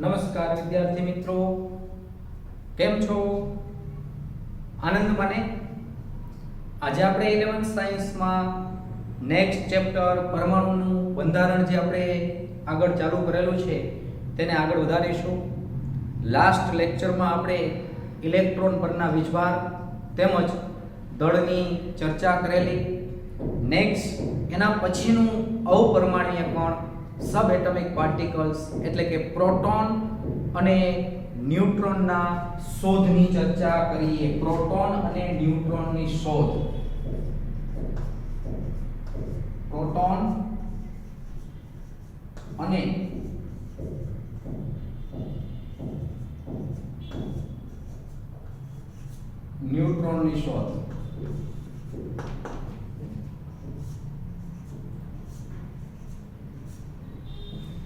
નમસ્કાર વિદ્યાર્થી મિત્રો, કેમ છો? આનંદ માને. આજે આપણે 11th સાયન્સમાં નેક્સ્ટ ચેપ્ટર પરમાણુનું બંધારણ જે આપણે આગળ ચાલુ કરેલું છે તેને આગળ વધારીશું. લાસ્ટ લેક્ચરમાં આપણે ઇલેક્ટ્રોન પરના વીજભાર તેમજ દળની ચર્ચા કરેલી. નેક્સ્ટ એના પછીનું અપરમાણ્વીય કણ સબ એટમિક પાર્ટિકલ્સ એટલે કે પ્રોટોન અને ન્યુટ્રોનના શોધની ચર્ચા કરીએ. પ્રોટોન અને ન્યુટ્રોનની શોધ. પ્રોટોન અને ન્યુટ્રોનની શોધ.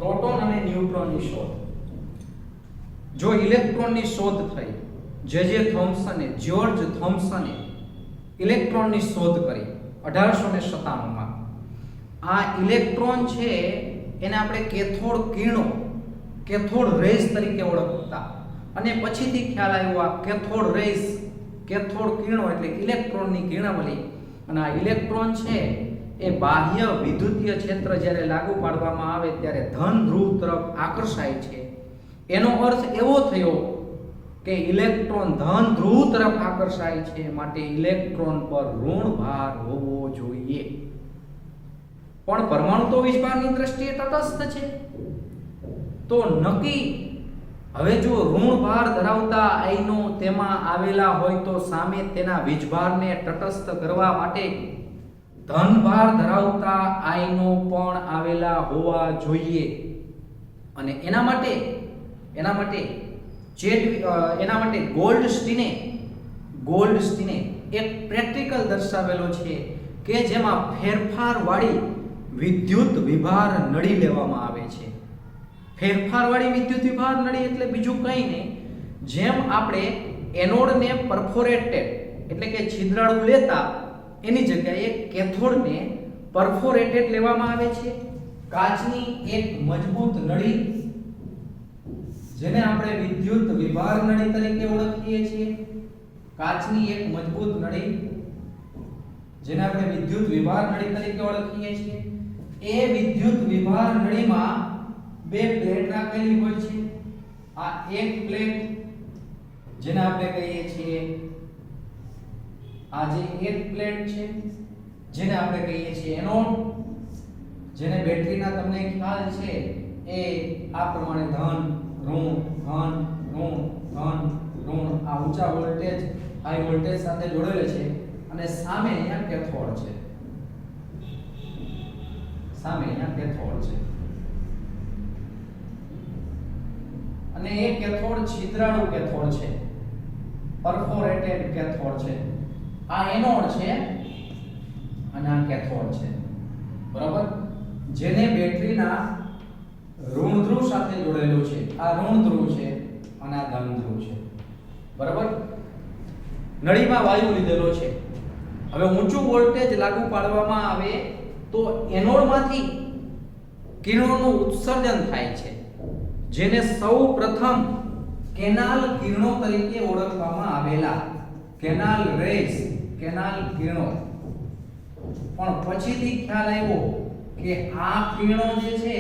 પ્રોટોન અને ન્યુટ્રોનની શોધ. જો ઇલેક્ટ્રોનની શોધ થઈ, જે થોમ્સને, જ્યોર્જ થોમ્સને ઇલેક્ટ્રોનની શોધ કરી 1897માં. આ ઇલેક્ટ્રોન છે એને આપણે કેથોડ કિરણો, કેથોડ રેઝ તરીકે ઓળખતા, અને પછીથી ખ્યાલ આવ્યો આ કેથોડ રેઝ, કેથોડ કિરણો એટલે ઇલેક્ટ્રોનની કિરણાવલી. અને આ ઇલેક્ટ્રોન છે એ બાહ્ય વિદ્યુતીય ક્ષેત્ર જ્યારે લાગુ પાડવામાં આવે ત્યારે ધન ધ્રુવ તરફ આકર્ષાય છે. એનો અર્થ એવો થયો કે ઇલેક્ટ્રોન ધન ધ્રુવ તરફ આકર્ષાય છે, માટે ઇલેક્ટ્રોન પર ઋણ ભાર હોવો જોઈએ. પણ પરમાણુ તો વીજભારની દ્રષ્ટિએ તટસ્થ છે. તો નક્કી હવે જો ઋણ ભાર ધરાવતા આયનો તેમાં આવેલા હોય તો સામે તેના વીજભારને તટસ્થ કરવા માટે ધનભાર ધરાવતા આયનો પણ આવેલા હોવા જોઈએ. અને એના માટે ગોલ્ડસ્ટીને એક પ્રેક્ટિકલ દર્શાવેલો છે કે જેમાં ફેરફાર વાળી વિદ્યુત વિભાર નળી લેવામાં આવે છે. ફેરફાર વાળી વિદ્યુત વિભાર નળી એટલે બીજું કંઈ નહીં, જેમ આપણે એનોડને પરફોરેટેડ એટલે કે છિદ્રાળુ લેતા એની જગ્યાએ કેથોડને પરફોરેટેડ લેવામાં આવે છે. કાચની એક મજબૂત નળી જેને આપણે વિદ્યુત વિભાર નળી તરીકે ઓળખીએ છીએ. કાચની એક મજબૂત નળી જેને આપણે વિદ્યુત વિભાર નળી તરીકે ઓળખીએ છીએ. એ વિદ્યુત વિભાર નળીમાં બે પ્લેટ રાખેલી હોય છે. આ એક પ્લેટ જેને આપણે કહીએ છીએ, આ જે એક પ્લેટ છે જેને આપણે કહીએ છીએ એનોડ, જેને બેટરીના તમને ખ્યાલ છે એ આ પ્રમાણે ધન ઋણ ધન ઋણ ધન ઋણ આ ઊંચા વોલ્ટેજ હાઈ વોલ્ટેજ સાથે જોડેલ છે. અને સામે અહીંયા કેથોડ છે, સામે અહીંયા કેથોડ છે. અને એ કેથોડ છિદ્રાળુ કેથોડ છે, પરફોરેટેડ કેથોડ છે. આ એનોડ છે અને આ કેથોડ છે, બરાબર, જેને બેટરીના ઋણ ધ્રુવ સાથે જોડેલું છે. આ ઋણ ધ્રુવ છે અને આ ધન ધ્રુવ છે, બરાબર. નળીમાં વાયુ લીધેલો છે. હવે ઊંચું વોલ્ટેજ લાગુ પાડવામાં આવે તો એનોડમાંથી કિરણોનું ઉત્સર્જન થાય છે, જેને સૌ પ્રથમ કેનાલ કિરણો તરીકે ઓળખવામાં આવેલા. કેનાલ રેઝ, કેનાલ કિરણો. પણ પછીથી ખ્યાલ આવ્યો કે આ કિરણો જે છે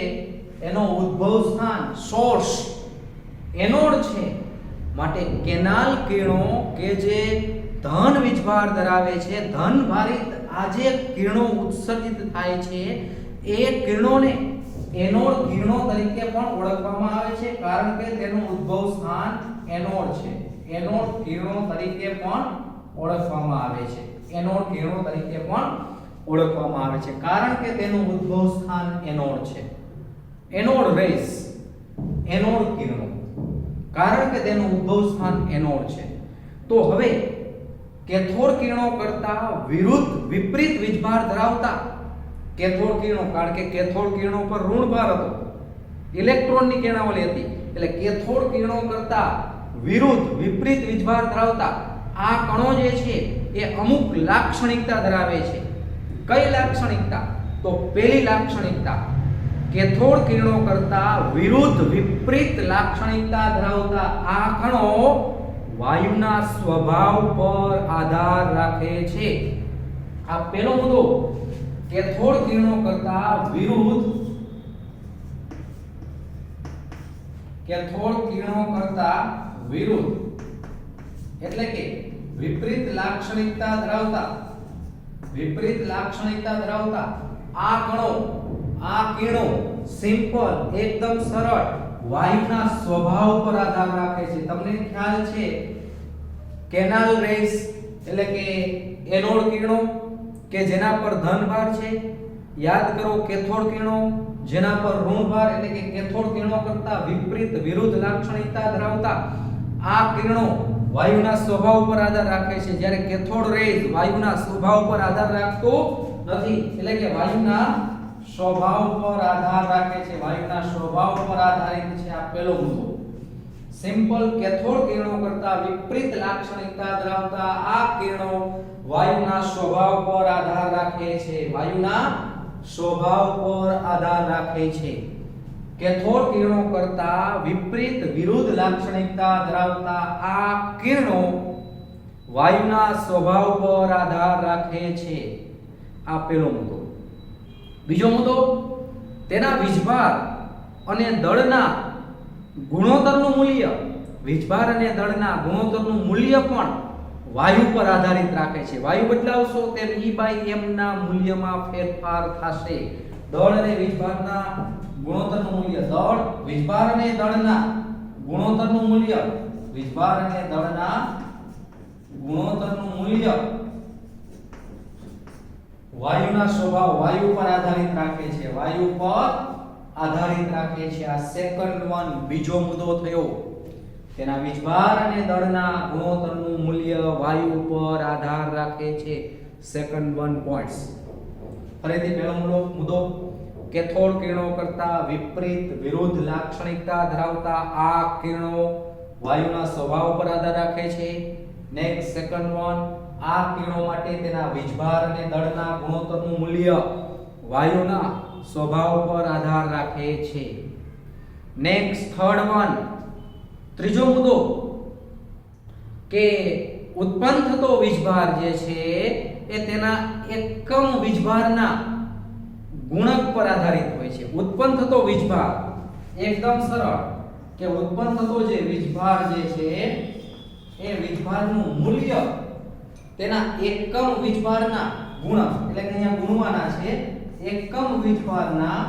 એનો ઉદ્ભવ સ્થાન, સોર્સ એનોડ છે, માટે કેનાલ કિરણો કે જે ધન વીજભાર ધરાવે છે, ધન ભારિત આ જે કિરણો ઉત્સર્જિત થાય છે એ કિરણોને એનોડ કિરણો તરીકે પણ ઓળખવામાં આવે છે, કારણ કે તેનું ઉદ્ભવ સ્થાન એનોડ છે. એનોડ કિરણો તરીકે પણ ઓળખવામાં આવે છે. એનોડ કિરણો તરીકે પણ ઓળખવામાં આવે છે, કારણ કે તેનું ઉદ્ભવ સ્થાન એનોડ છે. એનોડ રેઝ, એનોડ કિરણો, કારણ કે તેનું ઉદ્ભવ સ્થાન એનોડ છે. તો હવે કેથોડ કિરણો કરતા વિપરીત વીજભાર ધરાવતા કેથોડ કિરણો, કારણ કે કેથોડ કિરણો પર ઋણ ભાર હતો, ઇલેક્ટ્રોનની કિરણાવલી હતી, એટલે કેથોડ કિરણો કરતા વિપરીત વીજભાર ધરાવતા આ કણો જે છે એ અમુક લાક્ષણિકતા ધરાવે છે. કઈ લાક્ષણિકતા? તો પહેલી લાક્ષણિકતા કેથોડ કિરણો કરતા વિરુદ્ધ વિપરીત લાક્ષણિકતા ધરાવતા આ કણો વાયુના સ્વભાવ પર આધાર રાખે છે. આ પહેલો મુદ્દો, કેથોડ કિરણો કરતા વિરુદ્ધ કેથોડ કિરણો કરતા વિરુદ્ધ એટલે કે વિપરીત લાક્ષણિકતા ધરાવતા આ કિરણો સિમ્પલ એકદમ સરળ વાયુના સ્વભાવ પર આધાર રાખે છે. તમને ખ્યાલ છે કેનાલ રેસ એટલે કે એનોડ કિરણો કે જેના પર ધન ભાર છે, યાદ કરો કેથોડ કિરણો જેના પર ઋણ ભાર એટલે કે કેથોડ કિરણો કરતા વિપરીત વિરુદ્ધ લાક્ષણિકતા ધરાવતા આ કિરણો વાયુના સ્વભાવ પર આધાર રાખે છે, જ્યારે કેથોડ રેઝ વાયુના સ્વભાવ પર આધાર રાખતો નથી. એટલે કે વાયુના સ્વભાવ પર આધાર રાખે છે, વાયુના સ્વભાવ પર આધારિત છે. આ પહેલો મુદ્દો. સિમ્પલ કેથોડ કિરણો કરતા વિપરીત લાક્ષણિકતા ધરાવતા આ કિરણો વાયુના સ્વભાવ પર આધાર રાખે છે, વાયુના સ્વભાવ પર આધાર રાખે છે. કેથોડ કિરણો કરતા વિપરીત વિરુદ્ધ લાક્ષણિકતા ધરાવતા આ કિરણો વાયુના સ્વભાવ પર આધાર રાખે છે. આ પહેલો મુદ્દો. બીજો મુદ્દો, તેના વીજભાર અને દળના ગુણોત્તરનું મૂલ્ય, વીજભાર અને દળના ગુણોત્તરનું મૂલ્ય પણ વાયુ પર આધારિત રાખે છે. વાયુ બદલાવશો તેમ E/m ના મૂલ્યમાં ફેરફાર થશે. દળ અને વીજભારના ગુણોત્તરનું મૂલ્ય, દળ વીજભાર અને દળના ગુણોત્તરનું મૂલ્ય, વીજભાર અને દળના ગુણોત્તરનું મૂલ્ય વાયુના સ્વભાવ વાયુ પર આધારિત રાખે છે, વાયુ પર આધારિત રાખે છે. આ સેકન્ડ વન બીજો મુદ્દો થયો. તેના વીજભાર અને દળના ગુણોત્તરનું મૂલ્ય વાયુ પર આધાર રાખે છે. Second one points. ફરીથી પહેલો મુદ્દો, કેથોડ કિરણો કરતા વિપરીત વિરુદ્ધ લાક્ષણિકતા ધરાવતા આ કિરણો વાયુના સ્વભાવ પર આધાર રાખે છે. નેક્સ્ટ સેકન્ડ વન, આ કિરણો માટે તેના વીજભાર અને દળના ગુણોત્તરનું મૂલ્ય વાયુના સ્વભાવ પર આધાર રાખે છે. નેક્સ્ટ થર્ડ વન, ત્રીજો મુદ્દો કે ઉત્પન્ન થતો વીજભાર જે છે એ તેના એકમ વીજભારના ગુણક પર આધારિત હોય છે. ઉત્પન્ન થતો વીજભાર એકદમ સરળ કે ઉત્પન્ન થતો જે વીજભાર જે છે એ વીજભારનું મૂલ્ય તેના એકમ વીજભારના ગુણક એટલે કે અહીંયા ગુણવાના છે, એકમ વીજભારના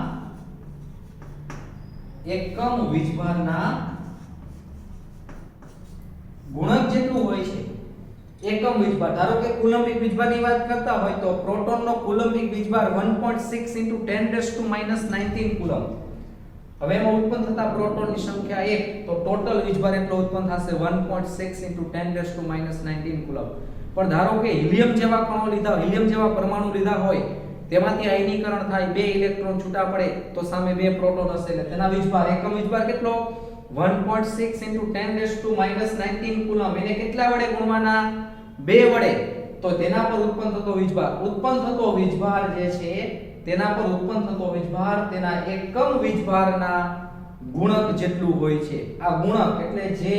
ગુણક જેટલું હોય છે. એકમ વીજભાર, ધારો કે કુલંબિક વીજભારની વાત કરતા હોય તો પ્રોટોનનો કુલંબિક વીજભાર 1.6 × 10⁻⁹ કુલમ. હવે એમાં ઉત્પન્ન થતા પ્રોટોનની સંખ્યા 1, તો ટોટલ વીજભાર એટલો ઉત્પન્ન થશે 1.6 × 10⁻⁹ કુલમ. પણ ધારો કે હિલિયમ જેવા કણો લીધા, હિલિયમ જેવા પરમાણુ લીધા હોય, તેમાંથી આયનીકરણ થાય, 2 ઇલેક્ટ્રોન છૂટા પડે તો સામે 2 પ્રોટોન હશે, એટલે તેના વીજભાર એકમ વીજભાર કેટલો 1.6 × 10⁻⁹ કુલમ. એને કેટલા વડે ગુણવાના? 2 વડે. તો તેના પર ઉત્પન્ન થતો વીજભાર જે છે તેના પર ઉત્પન્ન થતો વીજભાર તેના એકમ વીજભારના ગુણક જેટલું હોય છે. આ ગુણક એટલે જે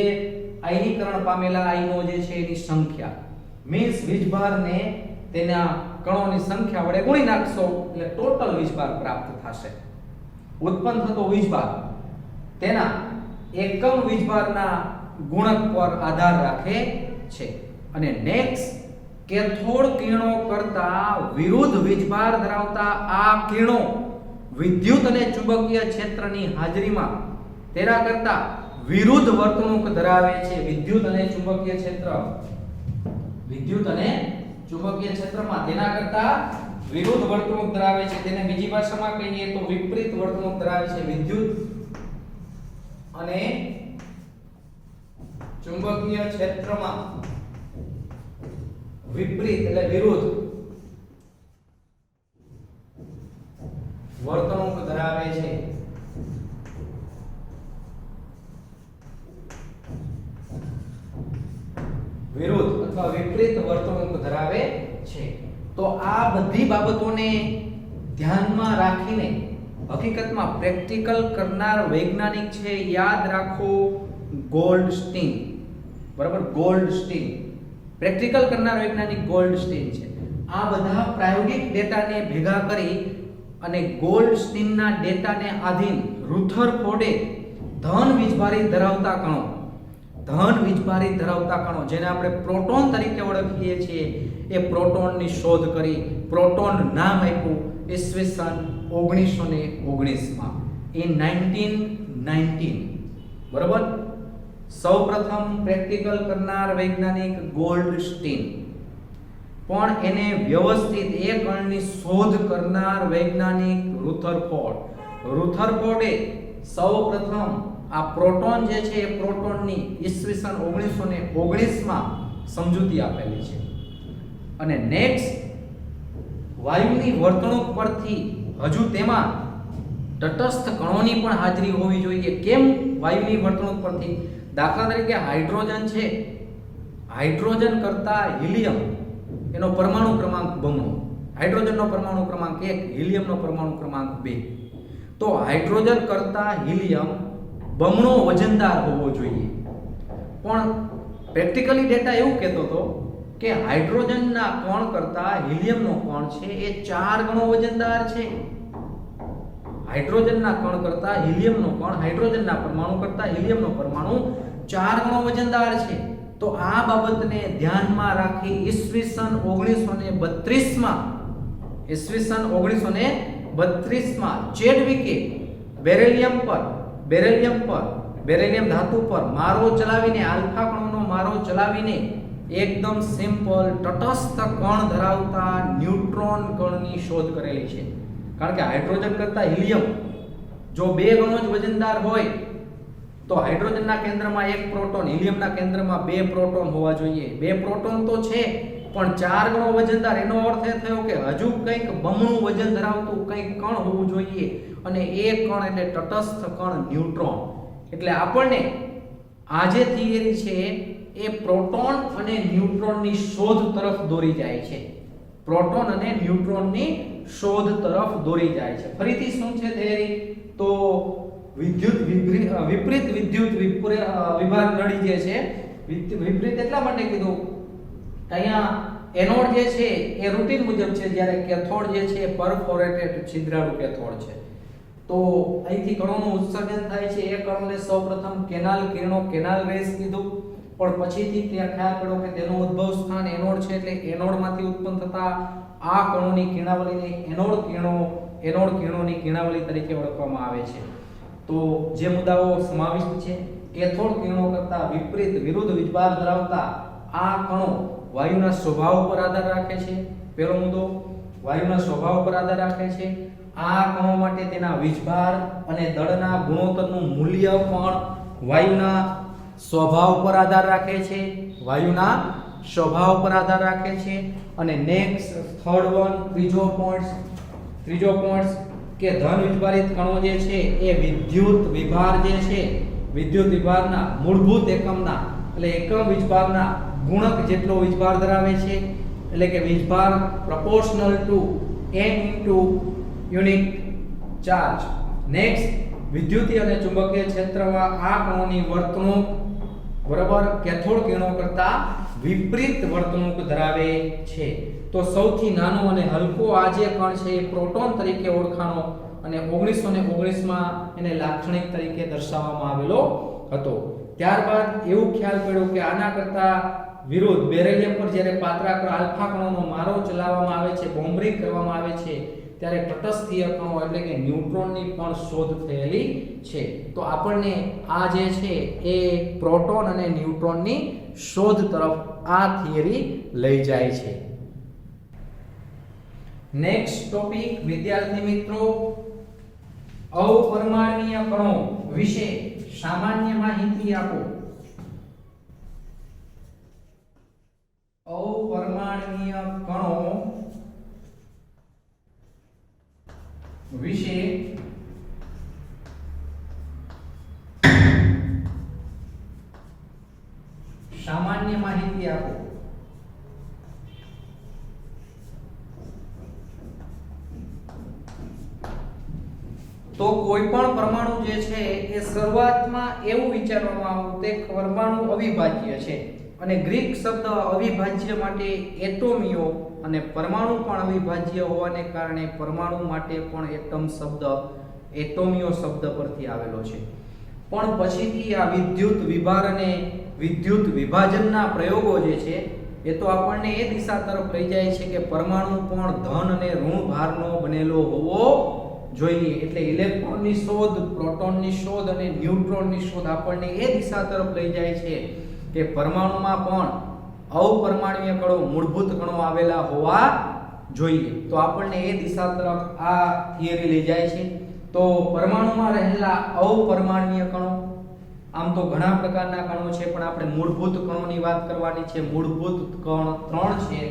આયનીકરણ પામેલા આયનો જે છે એની સંખ્યા, મીન્સ વીજભારને તેના કણોની સંખ્યા વડે ગુણી નાખશો એટલે ટોટલ વીજભાર પ્રાપ્ત થશે. ઉત્પન્ન થતો વીજભાર તેના એકમ વીજભારના ગુણક પર આધાર રાખે છે. અને નેક્સ્ટ, કેથોડ કિરણો કરતા વિરુદ્ધ વીજભાર ધરાવતા આ કિરણો વિદ્યુત અને ચુંબકીય ક્ષેત્રની હાજરીમાં તેના કરતા વિરુદ્ધ વર્તણૂક ધરાવે છે. વિદ્યુત અને ચુંબકીય ક્ષેત્રમાં તેના કરતા વિરુદ્ધ વર્તણૂક ધરાવે છે. તેને બીજી ભાષામાં કહીએ તો વિપરીત વર્તણૂક ધરાવે છે. વિદ્યુત અને ચુંબકીય ક્ષેત્રમાં વિપરીત એટલે વિરુદ્ધ વર્તણૂક ધરાવે છે. વિરુદ્ધ અથવા વિપરીત વર્તણૂક ધરાવે છે. તો આ બધી બાબતોને ધ્યાનમાં રાખીને હકીકતમાં પ્રેક્ટિકલ કરનાર વૈજ્ઞાનિક છે, યાદ રાખો, ગોલ્ડસ્ટીન. બરાબર, ગોલ્ડસ્ટીન પ્રેક્ટિકલ કરનાર વૈજ્ઞાનિક ગોલ્ડસ્ટીન છે. આ બધા પ્રાયોગિક ડેટાને ભેગા કરી અને ગોલ્ડસ્ટીનના ડેટાને આધીન રુથરફોર્ડે ધન વીજભારી ધરાવતા કણો જેને આપણે પ્રોટોન તરીકે ઓળખીએ છીએ એ પ્રોટોનની શોધ કરી. પ્રોટોન નામ આપ્યું ઈસવીસન 1919 માં, ઇન 1919. બરોબર, સૌપ્રથમ પ્રેક્ટિકલ કરનાર વૈજ્ઞાનિક ગોલ્ડસ્ટીન, પણ એને વ્યવસ્થિત એ કણની શોધ કરનાર વૈજ્ઞાનિક રુથરફોર્ડ. રુથરફોર્ડે સૌપ્રથમ આ પ્રોટોન જે છે એ પ્રોટોનની ઈસવીસન 1919 માં સમજૂતી આપેલી છે. અને નેક્સ્ટ, વાયુની વર્તણૂક પરથી હજુ તેમાં તટસ્થ કણોની પણ હાજરી હોવી જોઈએ. કેમ વાયુની વર્તણૂક પરથી? દાખલા તરીકે હાઇડ્રોજન છે, હાઇડ્રોજન કરતા હિલિયમ એનો પરમાણુ ક્રમાંક બમણો, હાઇડ્રોજનનો પરમાણુ ક્રમાંક 1, હિલિયમનો પરમાણુ ક્રમાંક 2. તો હાઇડ્રોજન કરતા હિલિયમ બમણો વજનદાર હોવો જોઈએ. પણ પ્રેક્ટિકલી ડેટા એવું કહેતો હતો કે હાઇડ્રોજનના કણ કરતા હિલિયમનો કણ છે એ 4 ગણો વજનદાર છે. હાઇડ્રોજનના કણ કરતા હિલિયમનો કણ, હાઇડ્રોજનના પરમાણુ કરતા હિલિયમનો પરમાણુ 4 ગણો વજનદાર છે. તો આ બાબતને ધ્યાનમાં રાખી ઈસવીસન 1932 માં ચેડવિકે બેરિલિયમ ધાતુ પર મારો ચલાવીને, આલ્ફા કણોનો મારો ચલાવીને એકદમ સિમ્પલ તટસ્થ કણ ધરાવતા ન્યુટ્રોન કણની શોધ કરેલી છે. કારણ કે હાઇડ્રોજન કરતા હિલિયમ જો 2 ગણો જ વજનદાર હોય તો હાઇડ્રોજનના કેન્દ્રમાં 1 પ્રોટોન, હિલિયમના કેન્દ્રમાં 2 પ્રોટોન હોવા જોઈએ. 2 પ્રોટોન તો છે પણ 4 ગણો વજનદાર. એનો અર્થ એ થયો કે હજુ કંઈક બમણું વજન ધરાવતું કંઈક કણ હોવું જોઈએ, અને એ કણ એટલે તટસ્થ કણ ન્યુટ્રોન. એટલે આપણને આ જે થિયરી છે એ પ્રોટોન અને ન્યુટ્રોનની શોધ તરફ દોરી જાય છે. પ્રોટોન અને ન્યુટ્રોનની શોધ તરફ દોરી જાય છે. ફરીથી શું છે થિયરી? તો વિપરીત વિદ્યુત વિભાર નળી જે છે, વિપરીત એટલા માટે કીધું અહીંયા એનોડ જે છે એ રૂટીન મુજબ છે, જ્યારે કેથોડ જે છે પરફોરેટેડ છિદ્રાળુ કેથોડ છે. તો અહીંથી કણોનું ઉત્સર્જન થાય છે. એ કણોને સૌપ્રથમ કેનાલ કિરણો, કેનાલ રેસ કીધું, પણ પછીથી ત્યાં ખ્યાલ પડ્યો કે તેનું ઉદ્ભવ સ્થાન એનોડ છે, એટલે એનોડમાંથી ઉત્પન્ન થતા આ કણોની કિરણાવલીને એનોડ કિરણોની કિરણાવલી તરીકે ઓળખવામાં આવે છે. તો જે મુદ્દાઓ સમાવિષ્ટ છે, કેથોડ કિરણો કરતા વિરુદ્ધ વીજભાર ધરાવતા આ કણો વાયુના સ્વભાવ પર આધાર રાખે છે. પહેલો મુદ્દો વાયુના સ્વભાવ પર આધાર રાખે છે. આ કણો માટે તેના વીજભાર અને દળના ગુણોત્તરનું મૂલ્ય પણ વાયુના સ્વભાવ પર આધાર રાખે છે. વાયુના સ્વભાવ પર આધાર રાખે છે. અને નેક્સ્ટ થર્ડ વન, ત્રીજો પોઈન્ટ કે ધન વીજભારિત કણો જે છે એ વિદ્યુત વિભારના મૂળભૂત એકમના, એટલે એકમ વીજભારના ગુણક જેટલો વીજભાર ધરાવે છે. એટલે કે વીજભાર proportional to n into unit charge. Next, વિદ્યુતીય અને ચુંબકીય ક્ષેત્રમાં આ કણોની વર્તણૂક બરાબર કેથોડ કિરણો કરતા વિપરીત વર્તણૂક ધરાવે છે. તો સૌથી નાનો અને હલકો આ જે કણ છે એ પ્રોટોન તરીકે ઓળખાણો, અને 1919 માં એને લાક્ષણિક તરીકે દર્શાવવામાં આવેલો હતો. ત્યારબાદ એવું ખ્યાલ પડ્યો કે આના કરતા વિરુદ્ધ બેરિલિયમ પર જ્યારે પાતળા આલ્ફા કણોનો મારો ચલાવવામાં આવે છે, બોમ્બિંગ કરવામાં આવે છે, ત્યારે તટસ્થીય કણો એટલે કે ન્યુટ્રોનની પણ શોધ થયેલી છે. તો આપણને આ જે છે એ પ્રોટોન અને ન્યુટ્રોનની શોધ તરફ આ થિયરી લઈ જાય છે. નેક્સ્ટ ટોપિક વિદ્યાર્થી મિત્રો, અપરમાણ્વીય કણો વિશે સામાન્ય માહિતી આપો. અપરમાણ્વીય કણો વિશે સામાન્ય માહિતી આપો. તો કોઈ પણ પરમાણુ જે છે એ શરૂઆતમાં એવું વિચારવામાં આવતું કે પરમાણુ અવિભાજ્ય છે અને ગ્રીક શબ્દ અવિભાજ્ય માટે એટોમિયો અને પરમાણુ પણ અવિભાજ્ય હોવાને કારણે પરમાણુ માટે પણ એટમ શબ્દ એટોમિયો શબ્દ પરથી આવેલો છે. પણ પછીથી આ વિદ્યુત વિભાર અને વિદ્યુત વિભાજનના પ્રયોગો જે છે એ તો આપણને એ દિશા તરફ લઈ જાય છે કે પરમાણુ પણ ધન અને ઋણ ભારનો બનેલો હોવો જોઈએ. એટલે ઇલેક્ટ્રોનની શોધ, પ્રોટોનની શોધ અને ન્યુટ્રોનની શોધ આપણને એ દિશા તરફ લઈ જાય છે કે પરમાણુમાં પણ અપરમાણ્વીય કણો, મૂળભૂત કણો આવેલા હોવા જોઈએ. તો આપણને એ દિશા તરફ આ થિયરી લઈ જાય છે. તો પરમાણુમાં રહેલા અપરમાણ્વીય કણો, આમ તો ઘણા પ્રકારના કણો છે પણ આપણે મૂળભૂત કણોની વાત કરવાની છે. મૂળભૂત કણ 3 છે.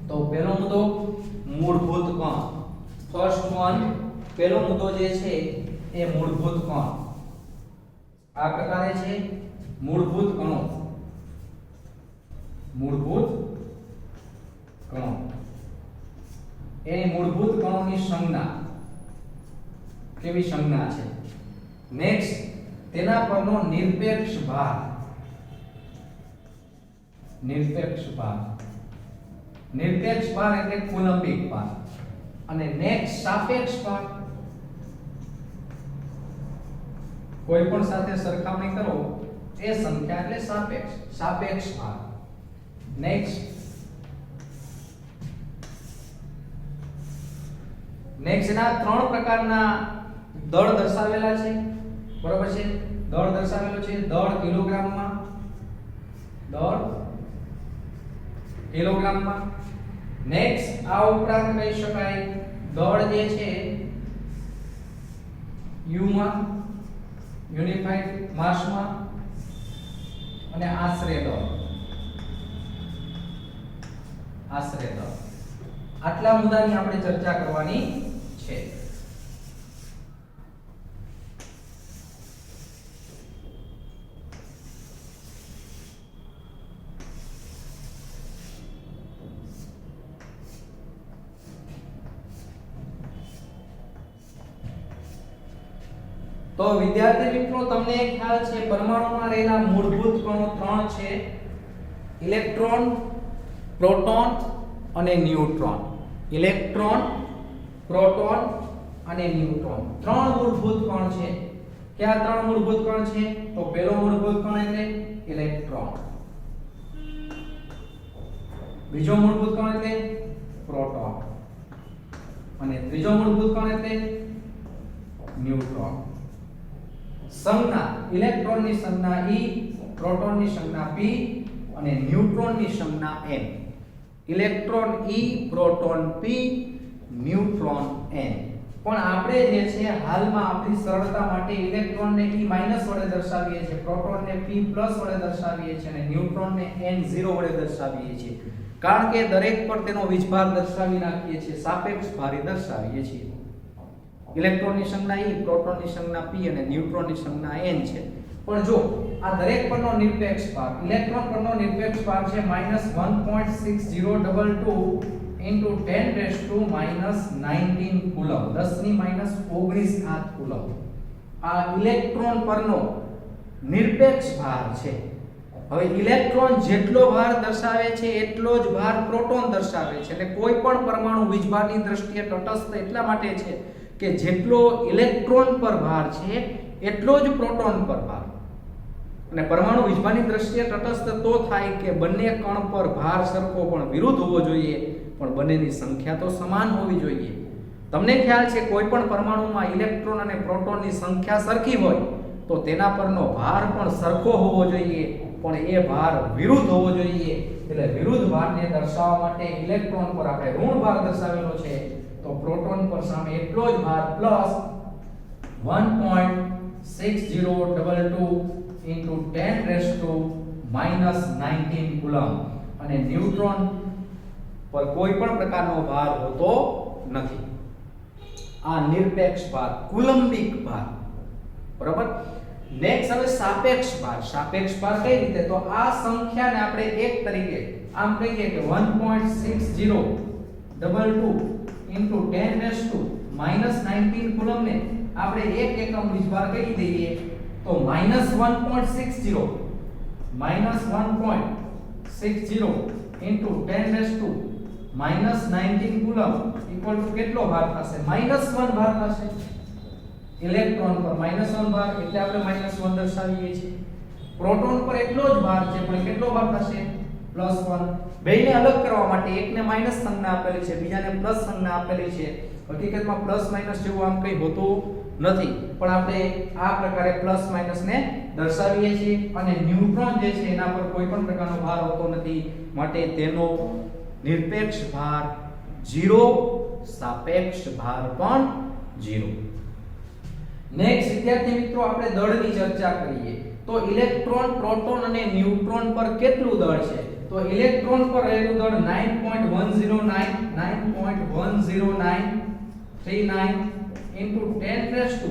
તો પહેલો મુદ્દો મૂળભૂત કણ, ફર્સ્ટ વન. પહેલો મુદ્દો જે છે એ મૂળભૂત કણ. આ પ્રકારે છે મૂળભૂત કણો. મૂળભૂત કણો એની મૂળભૂત કણોની સંજ્ઞા કેવી સંજ્ઞા છે. નેક્સ્ટ, તેના પરનો નિરપેક્ષ ભાર. નિરપેક્ષ ભાર, નિરપેક્ષ ભાર એટલે કુલંબિક ભાર. અને નેક્સ્ટ સાપેક્ષ ભાર. કોઈ પણ સાથે સરખામણી કરો એ સંખ્યા એટલે સાપેક્ષ, સાપેક્ષ ભાર. નેક્સ્ટ ના 3 પ્રકારના દળ દર્શાવેલા છે. બરોબર છે? દળ દર્શાવેલો છે. દળ કિલોગ્રામમાં, દળ કિલોગ્રામમાં. નેક્સ્ટ આ ઉપરાંત કહી શકાય દળ જે છે યુ માં, યુનિફાઈડ માસમાં, અને આશરે દળ. આશરે દળ. આટલા મુદ્દાની આપણે ચર્ચા કરવાની છે. તો વિદ્યાર્થી મિત્રો, તમને ખ્યાલ છે પરમાણુમાં રહેલા મૂળભૂત કણો 3 છે. ઇલેક્ટ્રોન, પ્રોટોન અને ન્યુટ્રોન. ઇલેક્ટ્રોન, પ્રોટોન અને ન્યુટ્રોન. 3 મૂળભૂત કણ છે. કયા 3 મૂળભૂત કણ છે? તો પહેલો મૂળભૂત કણ એટલે ઇલેક્ટ્રોન. બીજો મૂળભૂત કણ એટલે પ્રોટોન. અને ત્રીજો મૂળભૂત કણ એટલે ન્યુટ્રોન. સંજ્ઞા ઇલેક્ટ્રોનની સંજ્ઞા E, પ્રોટોનની સંજ્ઞા P અને ન્યુટ્રોનની સંજ્ઞા N. Electron E, proton P, neutron N. પણ આપણે જે છે હાલમાં આપણી સરળતા માટે ઇલેક્ટ્રોનને E- વડે દર્શાવીએ છીએ, પ્રોટોનને P+ વડે દર્શાવીએ છીએ અને ન્યુટ્રોનને N0 વડે દર્શાવીએ છીએ. કારણ કે દરેક પર તેનો વીજભાર દર્શાવી નાખીએ છીએ, સાપેક્ષ ભાર દર્શાવીએ છીએ. ઇલેક્ટ્રોનની સંજ્ઞા E, પ્રોટોનની સંજ્ઞા P અને ન્યુટ્રોનની સંજ્ઞા N છે. પણ જો આ દરેક પરનો નિરપેક્ષ ભાર, ઇલેક્ટ્રોન પરનો નિરપેક્ષ ભાર છે -1.6022 into 10 -19 કુલમ, 10⁻⁹ કુલમ. આ ઇલેક્ટ્રોન પરનો નિરપેક્ષ ભાર છે. હવે ઇલેક્ટ્રોન જેટલો ભાર દર્શાવે છે એટલો જ ભાર પ્રોટોન દર્શાવે છે. એટલે કોઈ પણ પરમાણુ વીજભારની દ્રષ્ટિએ તટસ્થ એટલા માટે છે કે જેટલો ઇલેક્ટ્રોન પર ભાર છે એટલો જ પ્રોટોન પર ભાર. અને પરમાણુ વીજભારની દ્રષ્ટિએ તટસ્થ તો થાય કે બંને કણ પર ભાર સરખો પણ વિરુદ્ધ હોવો જોઈએ, પણ બંનેની સંખ્યા તો સમાન હોવી જોઈએ. તમને ખ્યાલ છે કોઈ પણ પરમાણુમાં ઇલેક્ટ્રોન અને પ્રોટોનની સંખ્યા સરખી હોય તો તેના પરનો ભાર પણ સરખો હોવો જોઈએ, પણ એ ભાર વિરુદ્ધ હોવો જોઈએ. એટલે વિરુદ્ધ ભારને દર્શાવવા માટે ઇલેક્ટ્રોન પર આપણે ઋણ ભાર દર્શાવેલો છે, તો પ્રોટોન પર સામે એટલો જ ભાર પ્લસ 1.6022 into 10⁻⁹ કુલમ. અને ન્યુટ્રોન પર કોઈ પણ પ્રકારનો ભાર હોતો નથી. આ નિરપેક્ષ ભાર, કુલંબિક ભાર. બરાબર. નેક્સ્ટ હવે સાપેક્ષ ભાર. સાપેક્ષ ભાર કઈ રીતે? તો આ સંખ્યાને આપણે એક તરીકે આમ કહીએ કે 1.6022 into 10⁻⁹ કુલમને આપણે એક એકમ વીજભાર કહી દઈએ તો -1.60 -1.60 into 10 to -19 coulomb equal to કેટલો ભાર થશે? -1 ભાર થશે. ઇલેક્ટ્રોન પર -1 ભાર એટલે આપણે -1 દર્શાવીએ છીએ. પ્રોટોન પર એટલો જ ભાર છે પણ કેટલો ભાર થશે? +1. બેયને અલગ કરવા માટે એકને માઈનસ સંજ્ઞા આપેલી છે, બીજાને પ્લસ સંજ્ઞા આપેલી છે. હકીકતમાં પ્લસ માઈનસ જેવું આમ કંઈ હોતું નથી, પણ આપણે આ પ્રકારે પ્લસ માઈનસ ને દર્શાવીએ છીએ. અને ન્યુટ્રોન જે છે એના પર કોઈ પણ પ્રકારનો ભાર હોતો નથી, માટે તેનો નિરપેક્ષ ભાર 0, સાપેક્ષ ભાર પણ 0. નેક્સ્ટ વિદ્યાર્થી મિત્રો આપણે દળની ચર્ચા કરીએ તો ઇલેક્ટ્રોન, પ્રોટોન અને ન્યુટ્રોન પર કેટલું દળ છે? તો ઇલેક્ટ્રોન પર રહેલું દળ 9.10939 into 10 to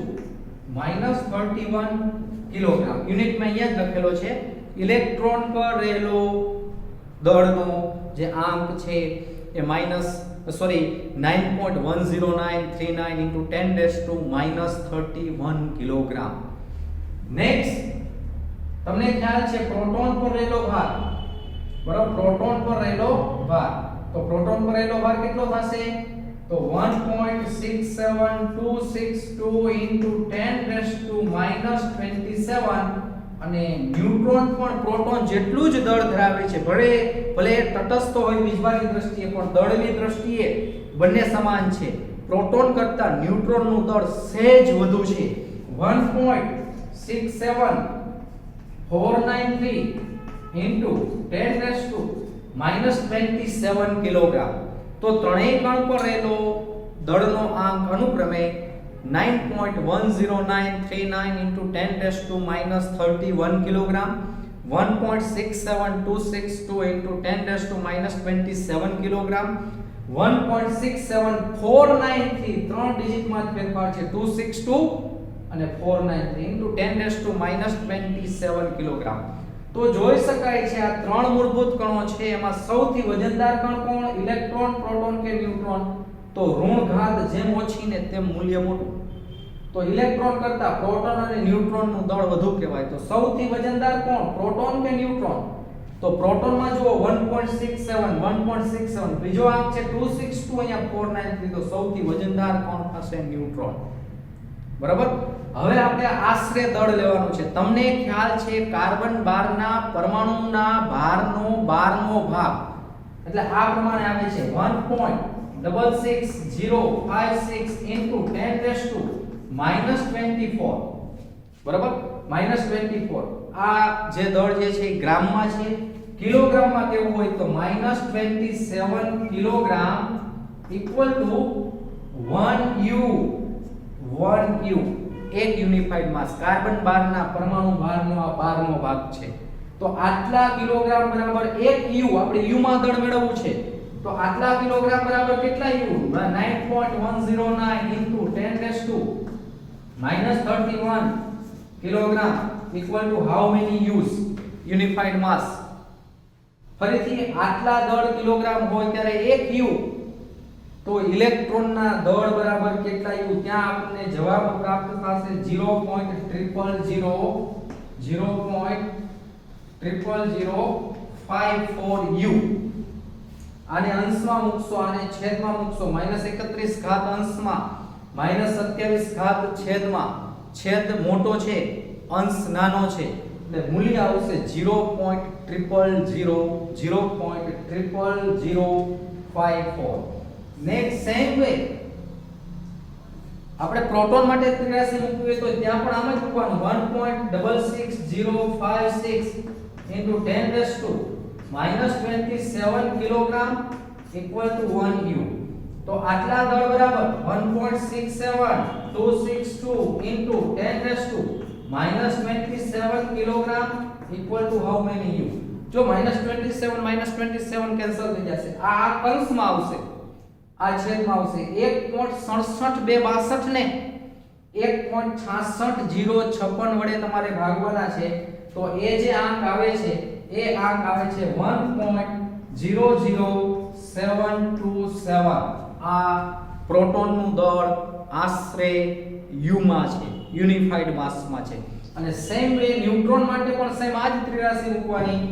-31 કિલોગ્રામ. યુનિટમાં અહીંયા જ લખેલો છે. ઇલેક્ટ્રોન પર રહેલો દળનો જે આંક છે એ 9.10939 into 10 to -31 કિલોગ્રામ. નેક્સ્ટ તમને ખ્યાલ છે પ્રોટોન પર રહેલો ભાર, બરાબર? પ્રોટોન પર રહેલો ભાર, તો પ્રોટોન પર રહેલો ભાર કેટલો થશે? તો 1.67262 into 10 to -27. અને ન્યુટ્રોન પણ પ્રોટોન જેટલું જ દળ ધરાવે છે. ભલે તટસ્થ હોય વીજભારની દ્રષ્ટિએ, પણ દળની દ્રષ્ટિએ બંને સમાન છે. પ્રોટોન કરતા ન્યુટ્રોનનું દળ સહેજ વધુ છે. 1.67493 into 10 to -27 કિલોગ્રામ. તો ત્રણેય કણ પર રહેલો દળનો આંક અનુક્રમે 9.10939 into 10 to -31 kilogram, 1.67262 into 10 to -27 kilogram, 1.67493 ત્રણ ડિજિટમાં જ ફેરફાર છે, 262 અને 493 into 10 to -27 કિલોગ્રામ. તો જોઈ શકાય છે આ ત્રણ મૂળભૂત કણો છે, એમાં સૌથી વજનદાર કણ કોણ? ઇલેક્ટ્રોન, પ્રોટોન કે ન્યુટ્રોન? તો ઋણ ઘાત જેમ ઓછી ને તેમ મૂલ્ય મોટું. તો ઇલેક્ટ્રોન કરતા પ્રોટોન અને ન્યુટ્રોનનું દળ વધુ કહેવાય. તો સૌથી વજનદાર કોણ? પ્રોટોન કે ન્યુટ્રોન? તો પ્રોટોનમાં જુઓ 1.67, બીજો આંક છે 262, અહીંયા 493. તો સૌથી વજનદાર કોણ થશે? ન્યુટ્રોન. બરાબર. હવે આપણે આશરે દળ લેવાનું છે. તમને ખ્યાલ છે કાર્બન 12 ના પરમાણુના ભારનો 12મો ભાગ એટલે આ પ્રમાણે આવે છે 1.66056 into 10 to -24. બરાબર, -24. આ જે દળ જે છે એ ગ્રામમાં છે. કિલોગ્રામમાં કેવું હોય તો -27 કિલોગ્રામ ઇક્વલ ટુ 1 U. એક યુનિફાઈડ માસ. કાર્બન 12 ના પરમાણુ ભારનો આ 12મો ભાગ છે. તો આટલા કિલોગ્રામ બરાબર 1 U. આપણે U માં દળ મેળવવું છે. તો આટલા કિલોગ્રામ બરાબર કેટલા U? 9.109 into 10 to -31 kilogram equal to how many U's? Unified mass. ફરીથી આટલા દળ કિલોગ્રામ હોય ત્યારે 1 U. તો ઇલેક્ટ્રોનના દળ બરાબર કેટલા U? ત્યાં આપણને જવાબ પ્રાપ્ત થશે 0.00054 U. આને અંશમાં મૂકશો, આને છેદમાં મૂકશો. -31 ઘાત અંશમાં, -27 ઘાત છેદમાં. છેદ મોટો છે, અંશ નાનો છે, એટલે મૂલ્ય આવશે 0.00054. નેક્સ્ટ સેમ વે આપણે પ્રોટોન માટે 83 મૂકીએ તો ત્યાં પણ આમ જ મૂકવાનું. 1.66056 into 10 to -27 kilogram equal to 1 U. તો આટલા દળ બરાબર 1.67262 into 10 to -27 kilogram equal to how many U? જો -27 કેન્સલ થઈ જશે. આ કંસમાં આવશે, આ છેદમાં આવશે. 1.67262 ને 1.66056 વડે તમારે ભાગવાના છે. તો એ જે આંક આવે છે એ આંક આવે છે 1.00727. આ પ્રોટોનનું દળ આશરે u માં છે, યુનિફાઈડ માસમાં છે. અને સેમ વે ન્યુટ્રોન માટે પણ સેમ આ જ ત્રિરાશિ મૂકવાની.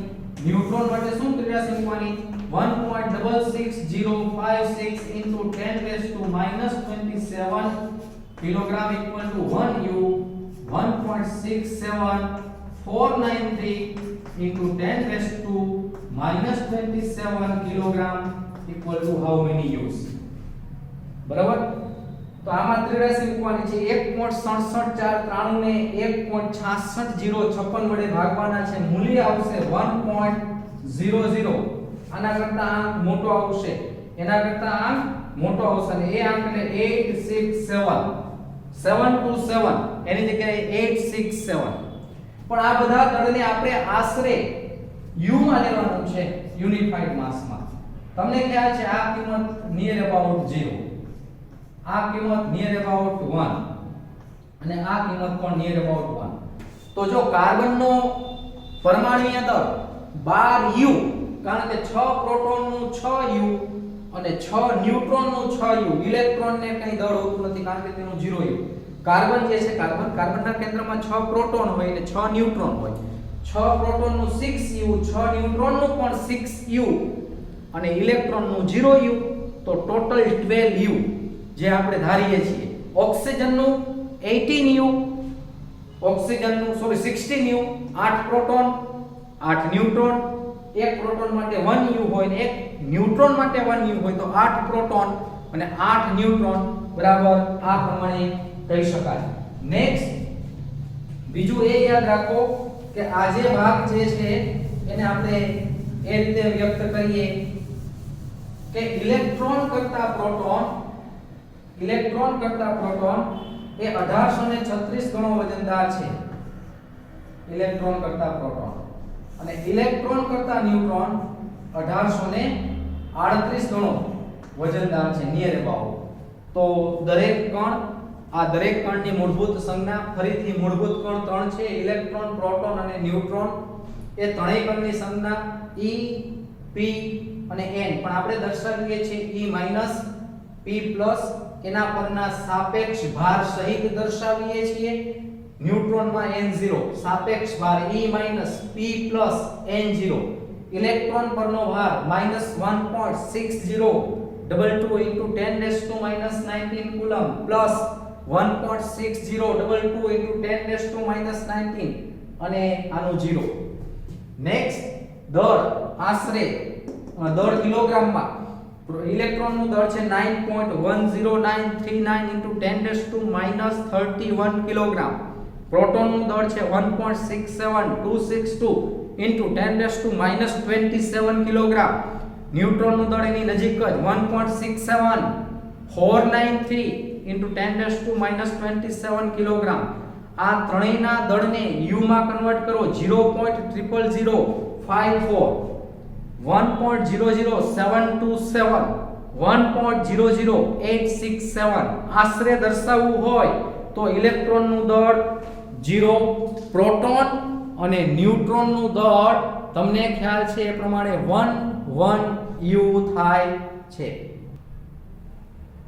ન્યુટ્રોન માટે શું ત્રિરાશિ મૂકવાની? 1.66056 into 10 raised to minus 27 kilogram equal to 1 u. 1.67493 into 10 raised to minus 27 kilogram equal to how many u's? બરાબર. તો આમાં ત્રિરાશિ મૂકવાની છે. 1.67493 ને 1.66056 વડે ભાગવાના છે. મૂલ્ય આવશે 1.00. આના કરતા આ મોટો આવશે, એના કરતા આ મોટો આવશે અને એ આંકને 867 એની જગ્યાએ 867. પણ આ બધા દળને આપણે આશરે u માં લેવાનું છે, યુનિફાઈડ માસમાં. તમને ખ્યાલ છે આ કિંમત નિયર અબાઉટ 0, આ કિંમત નિયર અબાઉટ 1 અને આ કિંમત પણ નિયર અબાઉટ 1. તો જો કાર્બનનો પરમાણુય દળ 12u, કારણ કે 6 પ્રોટોનનું 6u અને 6 ન્યુટ્રોનનું 6u, ઇલેક્ટ્રોનને કઈ દળ હોતું નથી કારણ કે તેનું 0u. કાર્બન જે છે, કાર્બનના કેન્દ્રમાં 6 પ્રોટોન હોય અને 6 ન્યુટ્રોન હોય. 6 પ્રોટોનનું 6u, 6 ન્યુટ્રોનનું પણ 6u અને ઇલેક્ટ્રોનનું 0u, તો ટોટલ 12u જે આપણે ધારીએ છીએ. ઓક્સિજનનું 18u, ઓક્સિજનનું 16u, 8 પ્રોટોન 8 ન્યુટ્રોન, એક પ્રોટોન માટે 1u હોય ને એક ન્યુટ્રોન માટે 1u હોય, તો 8 પ્રોટોન અને 8 ન્યુટ્રોન બરાબર આ પ્રમાણે કહી શકાય. નેક્સ્ટ બીજું એ યાદ રાખો કે આ જે ભાગ જે છે એને આપણે એ રીતે વ્યક્ત કરીએ કે ઇલેક્ટ્રોન કરતા પ્રોટોન એ 1836 ગણો વજનદાર છે. ઇલેક્ટ્રોન કરતા પ્રોટોન અને ઇલેક્ટ્રોન કરતા ન્યુટ્રોન 1838 ગણો વજનદાર છે, નિયર અબાઉટ. તો દરેક કણ, આ દરેક કણની મૂળભૂત સંજ્ઞા ફરીથી મૂળભૂત કણ 3 છે, ઇલેક્ટ્રોન, પ્રોટોન અને ન્યુટ્રોન. એ ત્રણેય કણની સંજ્ઞા E, P અને N, પણ આપણે દર્શાવીએ છીએ E- P+, એના પરના સાપેક્ષ ભાર સહિત દર્શાવીએ છીએ. ન્યુટ્રોનમાં N0 સાપેક્ષ ભાર E- P + N0. ઇલેક્ટ્રોન પરનો ભાર -1.6022 into 10 to -19 coulomb plus 1.6022 into 10 to -19 અને આનું 0. નેક્સ્ટ દળ આશરે દળ કિલોગ્રામમાં. ઇલેક્ટ્રોનનું દળ છે 9.10939 into 10 to -31 કિલોગ્રામ. પ્રોટોનનું દળ છે 1.67262 into 10 to -27 કિલોગ્રામ. ન્યુટ્રોનનું દળ એની નજીક જ 1.67493 into 10 to -27 કિલોગ્રામ. આ ત્રણેયના દળને u માં કન્વર્ટ કરો. 0.00054, 1.00727, 1.00867 આશરે દર્શાવવું હોય તો ઇલેક્ટ્રોનનું દળ 0, પ્રોટોન અને ન્યુટ્રોનનું દળ તમને ખ્યાલ છે એ પ્રમાણે 1 u થાય છે.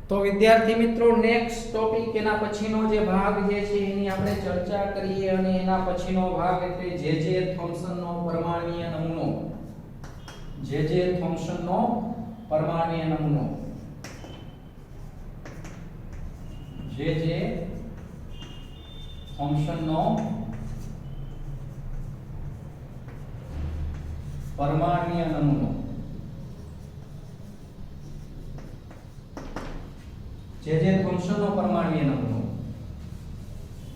તો વિદ્યાર્થી મિત્રો, નેક્સ્ટ ટોપિક એના પછીનો જે ભાગ જે છે એની આપણે ચર્ચા કરીએ અને એના પછીનો ભાગ એટલે જે થોમ્સનનો પરમાણુય નમૂનો. જે થોમ્સનનો પરમાણુય નમૂનો. જે થોમ્સનનો પરમાણુય નમૂનો. જે થોમ્સનનો પરમાણુય નમૂનો.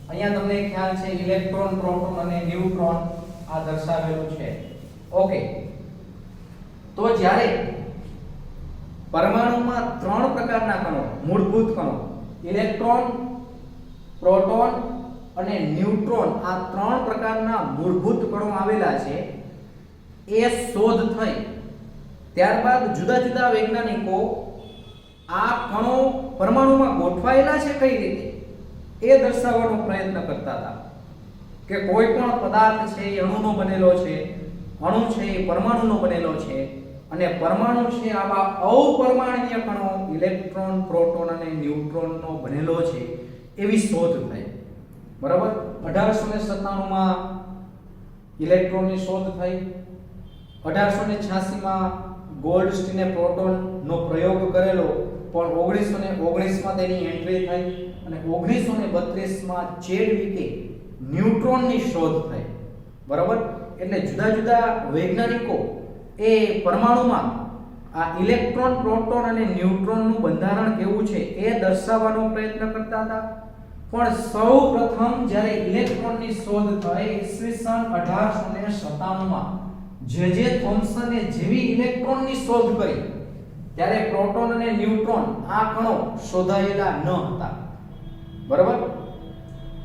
અહીંયા તમને ખ્યાલ છે ઇલેક્ટ્રોન, પ્રોટોન અને ન્યુટ્રોન આ દર્શાવેલું છે. ઓકે, તો જ્યારે પરમાણુમાં 3 પ્રકારના કણો, મૂળભૂત કણો, ઇલેક્ટ્રોન, પ્રોટોન અને ન્યુટ્રોન, આ 3 પ્રકારના મૂળભૂત કણો આવેલા છે, એ શોધ થઈ ત્યારબાદ જુદા જુદા વૈજ્ઞાનિકો આ કણો પરમાણુમાં ગોઠવાયેલા છે કઈ રીતે એ દર્શાવવાનો પ્રયત્ન કરતા હતા કે કોઈ પણ પદાર્થ છે એ અણુનો બનેલો છે, અણુ છે એ પરમાણુનો બનેલો છે, અને પરમાણુ છે આવા અપરમાણ્વીય કણો ઇલેક્ટ્રોન, પ્રોટોન અને ન્યુટ્રોનનો બનેલો છે એવી શોધ થઈ. બરાબર. 1897 માં ઇલેક્ટ્રોનની શોધ થઈ. 1886 માં ગોલ્ડસ્ટીને પ્રોટોનનો પ્રયોગ કરેલો, પણ 1919 માં તેની એન્ટ્રી થઈ અને 1932 માં ચેડવિકે ન્યુટ્રોનની શોધ થઈ. બરાબર. એટલે જુદા જુદા વૈજ્ઞાનિકો એ પરમાણુમાં આ ઇલેક્ટ્રોન, પ્રોટોન અને ન્યુટ્રોનનું બંધારણ કેવું છે એ દર્શાવવાનો પ્રયત્ન કરતા હતા. પણ સૌપ્રથમ જ્યારે ઇલેક્ટ્રોનની શોધ થઈ ઈસવીસન 1897 માં જે થોમ્સને જેવી ઇલેક્ટ્રોનની શોધ કરી ત્યારે પ્રોટોન અને ન્યુટ્રોન આ કણો શોધાયેલા ન હતા. બરાબર.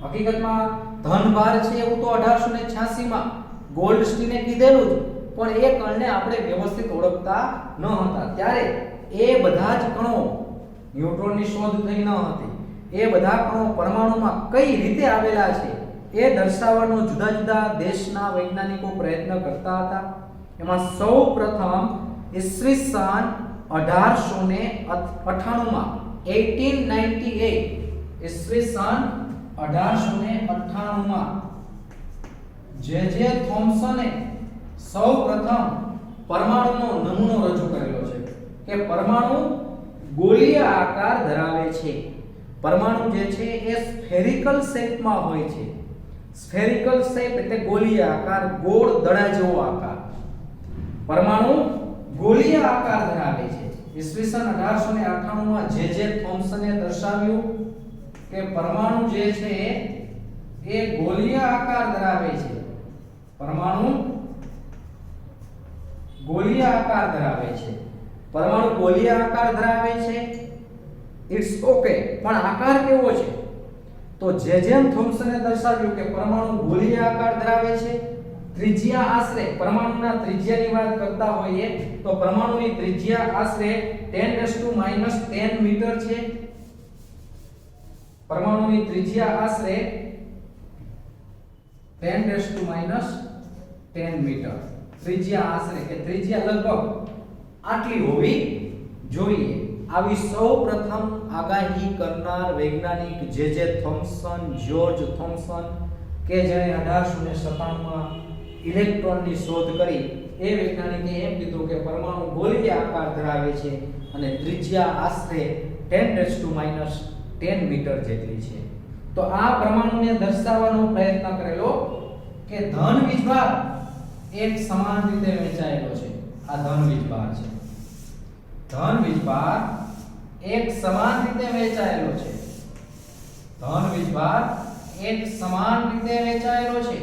હકીકતમાં ધનભાર છે એવું તો 1886 માં ગોલ્ડસ્ટીને કીધેલું જ, પણ એ કણને આપણે વ્યવસ્થિત ઓળખતા ન હતા. ત્યારે એ બધા જ કણો, ન્યુટ્રોનની શોધ થઈ ન હતી, એ બધા કણો પરમાણુમાં કઈ રીતે આવેલા છે એ દર્શાવવાનો જુદા જુદા દેશના વૈજ્ઞાનિકો પ્રયત્ન કરતા હતા. એમાં સૌપ્રથમ ઈસવીસન 1898 માં 1898 ઈસવીસન 1898 માં જે થોમ્સને સૌપ્રથમ પરમાણુનો નમૂનો રજૂ કરેલો છે કે પરમાણુ ગોળીય આકાર ધરાવે છે. પરમાણુ જે છે એ સ્ફેરિકલ શેપમાં હોય છે. સ્ફેરિકલ શેપ એટલે ગોળીય આકાર, ગોળ દડા જેવો આકાર. પરમાણુ ગોળીય આકાર ધરાવે છે. ઈસવીસન 1898 માં જે થોમ્સને દર્શાવ્યું કે પરમાણુ જે છે એ ગોળીય આકાર ધરાવે છે. પરમાણુ ગોળીય આકાર ધરાવે છે. પરમાણુ ગોળીય આકાર ધરાવે છે, ઇટ્સ ઓકે, પણ આકાર કેવો છે? તો જે થોમ્સને દર્શાવ્યું કે પરમાણુ ગોળીય આકાર ધરાવે છે. ત્રિજ્યા આશરે, પરમાણુના ત્રિજ્યાની વાત કરતા હોઈએ તો પરમાણુની ત્રિજ્યા આશરે 10⁻⁻10 મીટર છે. પરમાણુની ત્રિજ્યા આશરે 10⁻10 મીટર. ત્રિજ્યા આશરે કે ત્રિજ્યા લગભગ આટલી હોવી જોઈએ. આવી સૌપ્રથમ આગાહી કરનાર વૈજ્ઞાનિક જે થોમ્સન, જ્યોર્જ થોમ્સન, કે જેણે 1897 માં ઇલેક્ટ્રોનની શોધ કરી, એ વૈજ્ઞાનિકે એમ કીધું કે પરમાણુ ગોળીય આકાર ધરાવે છે અને ત્રિજ્યા આશરે 10⁻10 મીટર જેટલી છે. તો આ પરમાણુને દર્શાવવાનો પ્રયત્ન કરેલો કે ધન વીજભાર એક સમાન રીતે વહેંચાયેલો છે. આ ધન વીજભાર છે. ધન વીજભાર એક સમાન રીતે વહેંચાયેલો છે. ધન વીજભાર એક સમાન રીતે વહેંચાયેલો છે.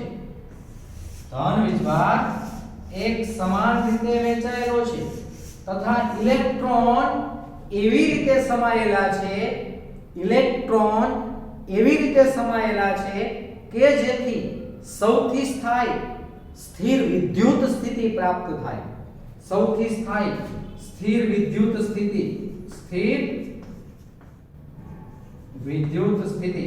ધન વીજભાર એક સમાન રીતે વહેંચાયેલો છે તથા ઇલેક્ટ્રોન એવી રીતે સમાયેલા છે, ઇલેક્ટ્રોન એવી રીતે સમાયેલા છે કે જેથી સૌથી સ્થાયી સ્થિર વિદ્યુત સ્થિતિ પ્રાપ્ત થાય. સૌથી સ્થાયી સ્થિર વિદ્યુત સ્થિતિ, સ્થિર વિદ્યુત સ્થિતિ.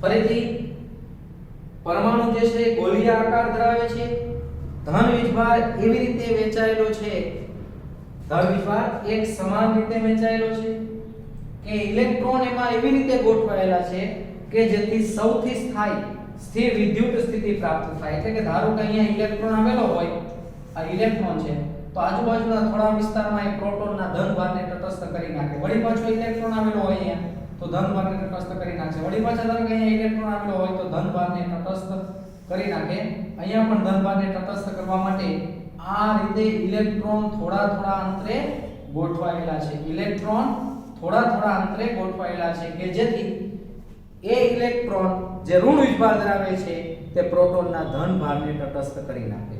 ફરીથી પરમાણુ જે છે ગોળીય આકાર ધરાવે છે. ધન વીજભાર એવી રીતે વહેંચાયેલો છે, ધન વીજભાર એક સમાન રીતે વહેંચાયેલો છે કે ઇલેક્ટ્રોન એમાં એવી રીતે ગોઠવાયેલા છે કે જેથી સૌથી સ્થાયી સ્થિર વિદ્યુત સ્થિતિ પ્રાપ્ત થાય. એટલે કે ધારો કે અહીંયા ઇલેક્ટ્રોન આવેલો હોય, આ ઇલેક્ટ્રોન છે, તો આજુબાજુના થોડા વિસ્તારમાં એ પ્રોટોનના ધનભારને તટસ્થ કરી નાખે. વળી પાછો ઇલેક્ટ્રોન આવેલો હોય અહીંયા તો ધનભારને તટસ્થ કરી નાખે. વળી પાછા ધારો કે અહીંયા ઇલેક્ટ્રોન આવેલો હોય તો ધનભારને તટસ્થ કરી નાખે. અહીંયા પણ ધનભારને તટસ્થ કરવા માટે આ રીતે ઇલેક્ટ્રોન થોડા થોડા અંતરે ગોઠવાયેલા છે. ઇલેક્ટ્રોન થોડા થોડા અંતરે ગોઠવાયેલા છે કે જેથી એ ઇલેક્ટ્રોન જે ઋણ વીજભાર ધરાવે છે તે પ્રોટોનના ધનભારને તટસ્થ કરી નાખે.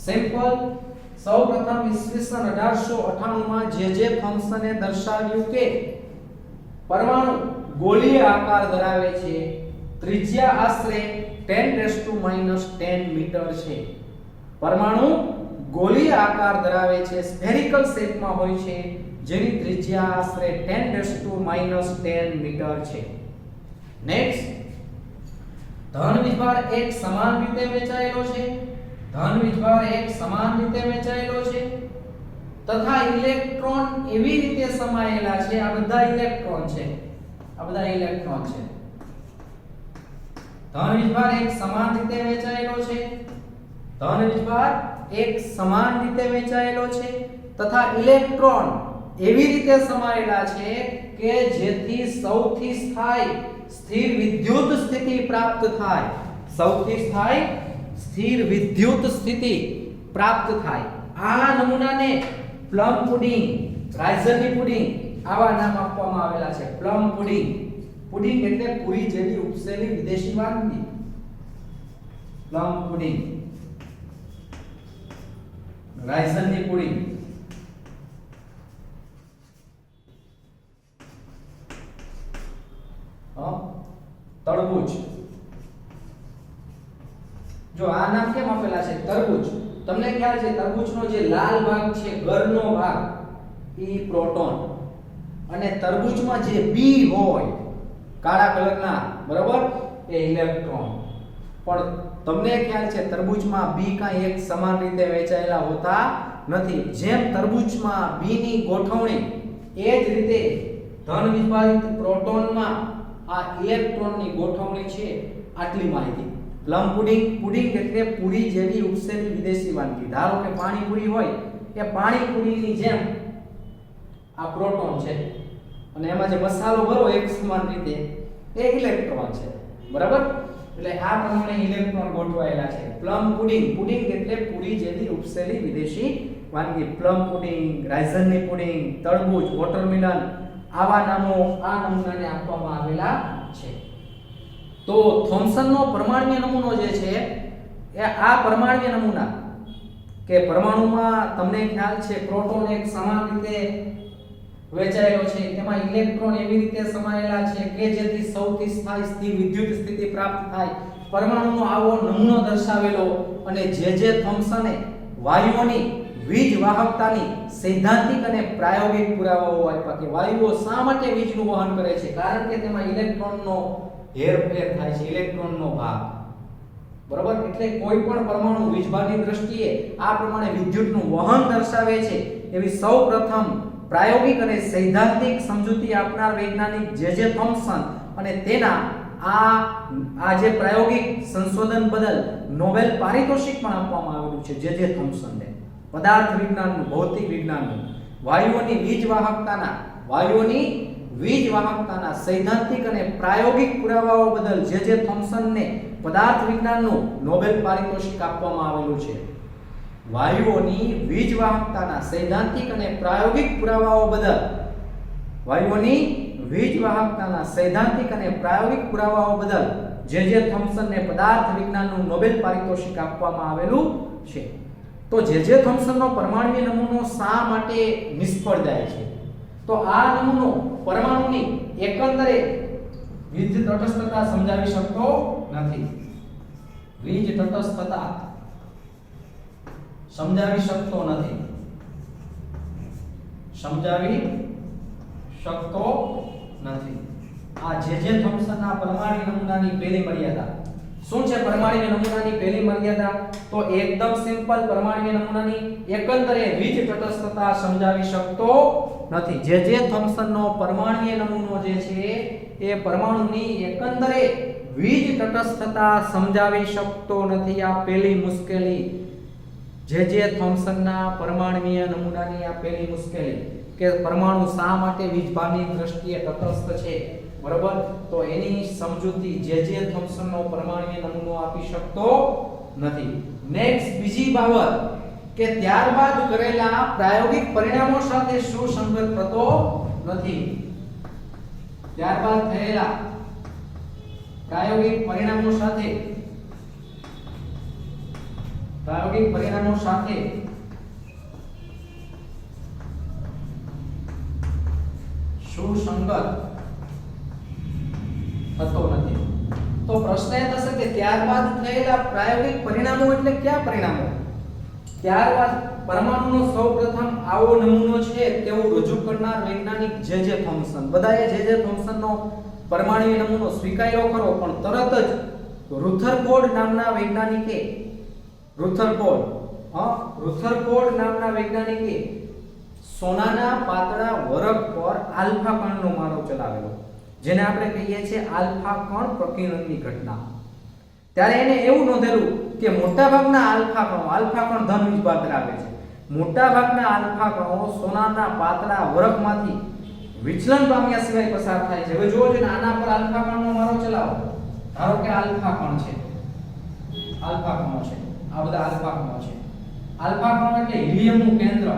સિમ્પલ. સૌપ્રથમ ઈસવીસન 1898 માં જે થોમ્સને દર્શાવ્યું કે પરમાણુ ગોળીય આકાર ધરાવે છે, ત્રિજ્યા આશરે 10⁻10 મીટર છે. પરમાણુ ગોળીય આકાર ધરાવે છે, સ્ફેરિકલ શેપમાં હોય છે, જેની ત્રિજ્યા આશરે 10⁻10 મીટર છે. નેક્સ્ટ, ધન વીજભાર એક સમાન રીતે વહેંચાયેલો છે, ધન વીજભાર એક સમાન રીતે વહેંચાયેલો છે તથા ઇલેક્ટ્રોન એવી રીતે સમાયેલા છે, આ બધા ઇલેક્ટ્રોન છે, આ બધા ઇલેક્ટ્રોન છે. ધન વીજભાર એક સમાન રીતે વહેંચાયેલો છે, ધન વીજભાર એક સમાન રીતે વહેંચાયેલો છે તથા ઇલેક્ટ્રોન એવી રીતે સમાયેલા છે કે જેથી સૌથી સ્થાયી સ્થિર વિદ્યુત સ્થિતિ પ્રાપ્ત થાય, સૌથી સ્થાયી સ્થિર વિદ્યુત સ્થિતિ પ્રાપ્ત થાય. આ નમૂનાને પ્લમ પુડિંગ, રાઇઝનની પુડિંગ આવા નામ આપવામાં આવેલા છે. પ્લમ પુડિંગ, પુડિંગ એટલે પૂરી જેવી ઉપસેલી વિદેશી વાનગી. પ્લમ પુડિંગ, રાઇઝનની પુડિંગ. તરબૂચ, જો આ નામ કેમ આપેલા છે? તરબૂચ, તમને ખ્યાલ છે તરબૂચનો જે લાલ ભાગ છે, ગરનો ભાગ, ઈ પ્રોટોન, અને તરબૂચમાં જે બી હોય કાળા કલરના, બરાબર, એ ઇલેક્ટ્રોન. પણ તમને ખ્યાલ છે તરબૂચમાં બી કાંઈ એક સમાન રીતે વહેંચાયેલા હોતા નથી. જેમ તરબૂચમાં બી ની ગોઠવણી, એ જ રીતે ધન વિભાજિત પ્રોટોનમાં આ ઇલેક્ટ્રોનની ગોઠવણી છે. આટલી માહિતી. પ્લમ પુડિંગ, પુડિંગ એટલે પૂરી જેવી ઉપસેલી વિદેશી વાનગી. ધારો કે પાણીપુરી હોય, એ પાણીપુરીની જેમ આ પ્રોટોન છે અને એમાં જે મસાલો ભરો એક સમાન રીતે, એ ઇલેક્ટ્રોન છે, બરાબર. એટલે આ પ્રમાણે ઇલેક્ટ્રોન ગોઠવાયેલા છે. પ્લમ પુડિંગ, પુડિંગ એટલે પૂરી જેવી ઉપસેલી વિદેશી વાનગી. પ્લમ પુડિંગ, રાઇઝનની પુડિંગ, તરબૂચ, વોટરમેલન, આવા નામો આ નમૂનાને આપવામાં આવેલા છે. તો થોમ્સનનો પરમાણ્વીય નમૂનો જે છે, એ આ પરમાણ્વીય નમૂના કે પરમાણુમાં તમને ખ્યાલ છે પ્રોટોન એક સમાન રીતે વહેંચાયેલો છે, તેમાં ઇલેક્ટ્રોન એવી રીતે સમાયેલા છે કે જેથી સૌથી સ્થાયી સ્થિર વિદ્યુત સ્થિતિ પ્રાપ્ત થાય. પરમાણુનો આવો નમૂનો દર્શાવેલો અને જે થોમ્સને વાયુઓની વીજ વાહકતાની સૈદ્ધાંતિક અને પ્રાયોગિક પુરાવાઓ આપ્યા કે વાયુઓ શા માટે વીજનું વહન કરે છે, કારણ કે તેમાં ઇલેક્ટ્રોનનો હેરફેર થાય છે, ઇલેક્ટ્રોનનો ભાગ, બરાબર. એટલે કોઈ પણ પરમાણુ વીજભારની દ્રષ્ટિએ આ પ્રમાણે વિદ્યુતનું વહન દર્શાવે છે એવી સૌપ્રથમ પ્રાયોગિક અને સૈદ્ધાંતિક સમજૂતી આપનાર વૈજ્ઞાનિક જે થોમ્સન અને તેના આ જે પ્રાયોગિક સંશોધન બદલ નોબેલ પારિતોષિક પણ આપવામાં આવેલું છે જે થોમ્સનને. પદાર્થ વિજ્ઞાનનું, ભૌતિક વિજ્ઞાનનું, વાયુઓની વીજ વાહકતાના સૈદ્ધાંતિક અને પ્રાયોગિક પુરાવાઓ બદલ જે થોમ્સનને પદાર્થ વિજ્ઞાનનું નોબેલ પારિતોષિક આપવામાં આવેલું છે. વાયુઓની વીજ વાહકતાના સૈદ્ધાંતિક અને પ્રાયોગિક પુરાવાઓ બદલ, વાયુઓની વીજ વાહકતાના સૈદ્ધાંતિક અને પ્રાયોગિક પુરાવાઓ બદલ જે થોમ્સનને પદાર્થ વિજ્ઞાનનું નોબેલ પારિતોષિક આપવામાં આવેલું છે. તો જે થોમ્સનનો પરમાણ્વીય નમૂનો શા માટે નિષ્ફળ જાય છે? તો આ નમૂનો પરમાણુની એકંદરે વીજ તટસ્થતા સમજાવી શકતો નથી. વીજ તટસ્થતા સમજાવી શકતો નથી. આ જે થોમ્સનના પરમાણ્વીય નમૂનાની પહેલી મર્યાદા શું છે? પરમાણ્વીય નમૂનાની પહેલી મર્યાદા તો એકદમ સિમ્પલ, પરમાણ્વીય નમૂનાની એકંદરે વીજ તટસ્થતા સમજાવી શકતો નથી. જે થોમ્સનનો પરમાણ્વીય નમૂનો જે છે એ પરમાણુની એકંદરે વીજ તટસ્થતા સમજાવી શકતો નથી. આ પહેલી મુશ્કેલી, જે થોમ્સનના પરમાણ્વીય નમૂનાની આ પહેલી મુશ્કેલી કે પરમાણુ શા માટે વીજભારની દ્રષ્ટિએ તટસ્થ છે, બરોબર. તો એની સમજૂતી જે થોમ્સનનો પરમાણ્વીય નમૂનો આપી શકતો નથી. નેક્સ્ટ બીજી બાબત કે ત્યારબાદ કરેલા પ્રાયોગિક પરિણામો સાથે સુસંગત થતો નથી. ત્યારબાદ થયેલા પ્રાયોગિક પરિણામો સાથે સુસંગત થતો નથી. તો પ્રશ્ન એ થશે કે ત્યારબાદ થયેલા પ્રાયોગિક પરિણામો એટલે કયા પરિણામો? ત્યારબાદ પરમાણુનો સૌપ્રથમ આવો નમૂનો છે તેવું રજૂ કરનાર વૈજ્ઞાનિક જે થોમ્સન. બધાએ જે થોમ્સનનો પરમાણ્વીય નમૂનો સ્વીકાર્યો ખરો, પણ તરત જ તો રુથરફોર્ડ નામના વૈજ્ઞાનિકે સોનાના પાતળા વરખ પર આલ્ફા કણનો મારો ચલાવેલો, જેને આપણે કહીએ છીએ આલ્ફા કણ પ્રકીર્ણનની ઘટના. ત્યારે એને એવું નોંધેલું કે મોટાભાગના આલ્ફા કણ ધન વીજભાર ધરાવે છે. મોટાભાગના આલ્ફા કણો સોનાના પાતળા વરખમાંથી વિચલન પામ્યા સિવાય પસાર થાય છે. હવે જોવો છો ને, આના પર આલ્ફા કણનો મારો ચલાવો. ધારો કે આલ્ફા કણ છે, આલ્ફા કણો છે, આ બધા આલ્ફા કણો છે. આલ્ફા કણ એટલે હિલિયમનું કેન્દ્ર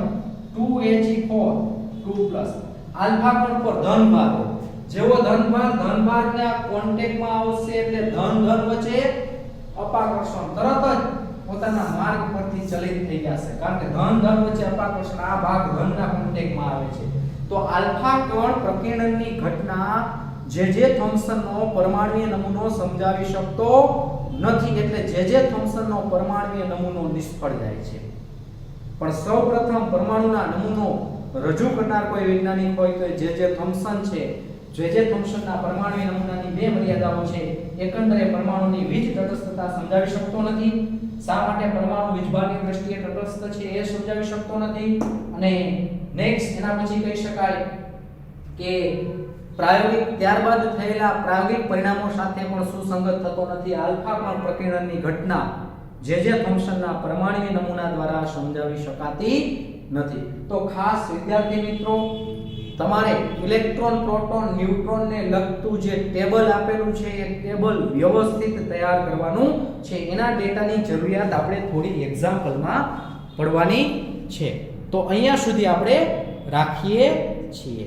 2He4 2+. આલ્ફા કણ પર ધન ભાર હોય. જેવો ધનભારના કોન્ટેક્ટમાં આવશે એટલે ધન વચ્ચે અપાકર્ષણ તરત જ પોતાના માર્ગ પરથી ચલિત થઈ જશે, કારણ કે ધન વચ્ચે અપાકર્ષણ આ ભાગ ધનના કોન્ટેક્ટમાં આવે છે. તો આલ્ફા કણ પ્રકીર્ણનની ઘટના જે થોમ્સનનો પરમાણુય નમૂનો સમજાવી શકતો નથી, એટલે જે થોમ્સનનો પરમાણુય નમૂનો નિષ્ફળ જાય છે. પણ સૌપ્રથમ પરમાણુના નમૂનો રજૂ કરનાર કોઈ વૈજ્ઞાનિક હોય તો જે થોમ્સન છે. જે થોમ્સનના પરમાણુય નમૂનાની બે મર્યાદાઓ છે. એકંદરે પરમાણુની વીજ તટસ્થતા સમજાવી શકતો નથી. શા માટે પરમાણુ વીજભારની દ્રષ્ટિએ તટસ્થ છે એ સમજાવી શકતો નથી. અને નેક્સ્ટ એના પછી કહી શકાય કે ત્યારબાદ થયેલા પ્રાયોગિક પરિણામો સાથે પણ સુસંગત થતો નથી. આલ્ફા કણ પ્રકીર્ણનની ઘટના જે થોમ્સનના પરમાણુય નમૂના દ્વારા સમજાવી શકાતી નથી. તો ખાસ વિદ્યાર્થી મિત્રો, તમારે ઇલેક્ટ્રોન, પ્રોટોન, ન્યુટ્રોન ને લગતું જે ટેબલ આપેલું છે એ ટેબલ વ્યવસ્થિત તૈયાર કરવાનું છે. એના ડેટાની જરૂરિયાત આપણે થોડી એક્ઝામ્પલમાં પડવાની છે. તો અહીંયા સુધી આપણે રાખીએ છીએ.